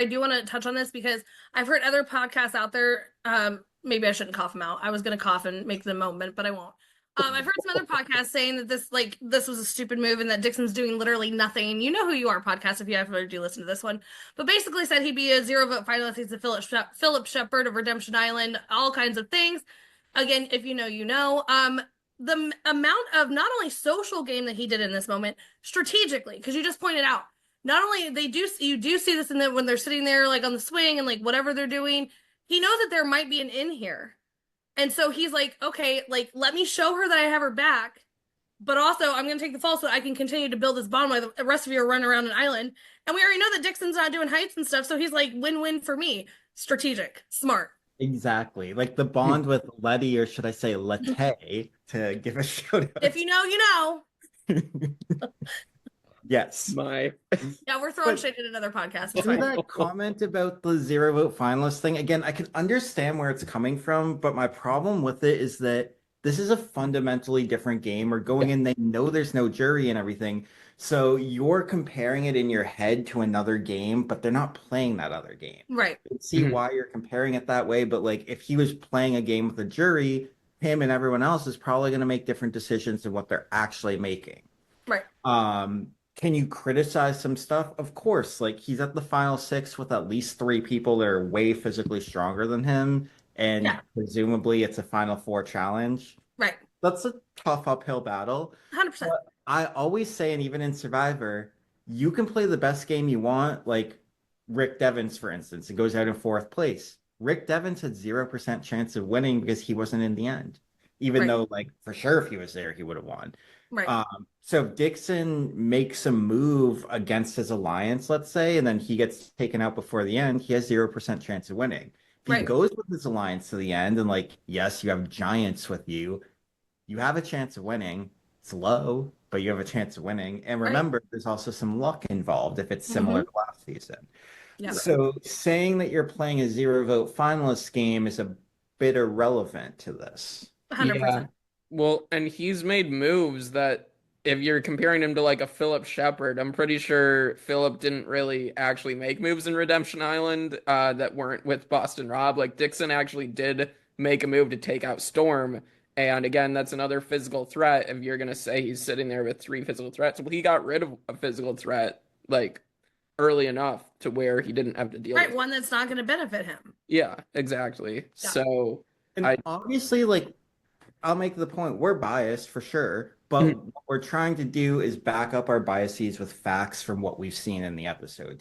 I do want to touch on this because I've heard other podcasts out there. Maybe I shouldn't cough them out. I was going to cough and make the moment, but I won't. I've heard some other podcasts saying that this was a stupid move and that Dickson's doing literally nothing. You know who you are, podcast, if you ever do listen to this one. But basically said he'd be a zero vote finalist. He's a Philip Shepard of Redemption Island, all kinds of things. Again, if you know, you know. The amount of not only social game that he did in this moment, strategically, because you just pointed out, not only you do see this in that when they're sitting there like on the swing and like whatever they're doing, he knows that there might be an in here. And so he's like, okay, like let me show her that I have her back, but also I'm gonna take the fall so I can continue to build this bond while the rest of you are running around an island. And we already know that Dickson's not doing heights and stuff, so he's like win-win for me. Strategic, smart. Exactly. Like the bond with Letty, or should I say Lette, to give a shout If out. you know, you know. Yes. My Yeah, we're throwing But shade at another podcast. It's to fine. that comment about the zero vote finalist thing, again, I can understand where it's coming from, but my problem with it is that this is a fundamentally different game. We're going in, they know there's no jury and everything. So you're comparing it in your head to another game, but they're not playing that other game. Right. I can see why you're comparing it that way, but like if he was playing a game with a jury, him and everyone else is probably going to make different decisions than what they're actually making. Right. Can you criticize some stuff? Of course, like he's at the final six with at least three people that are way physically stronger than him, and Yeah. presumably it's a final four challenge. Right. That's a tough uphill battle. 100%. But I always say, and even in Survivor, you can play the best game you want, like Rick Devens, for instance, it goes out in fourth place. Rick Devens had 0% chance of winning because he wasn't in the end. Even Right. though, like, for sure, if he was there, he would have won. Right. So if Dickson makes a move against his alliance, let's say, and then he gets taken out before the end, he has 0% chance of winning. If he Right. goes with his alliance to the end, and like, yes, you have giants with you, you have a chance of winning. It's low, but you have a chance of winning. And Right. remember, there's also some luck involved if it's similar to last season. Yeah. So saying that you're playing a zero vote finalist game is a bit irrelevant to this. 100%. well, and he's made moves that if you're comparing him to like a Philip Shepard, I'm pretty sure Philip didn't really actually make moves in Redemption Island that weren't with Boston Rob. Like Dickson actually did make a move to take out Storm. And again, that's another physical threat. If you're gonna say he's sitting there with three physical threats, well, he got rid of a physical threat like early enough to where he didn't have to deal Right. with it. One that's not going to benefit him. Yeah, exactly. Yeah. So And I obviously, like, I'll make the point, we're biased for sure, but what we're trying to do is back up our biases with facts from what we've seen in the episode.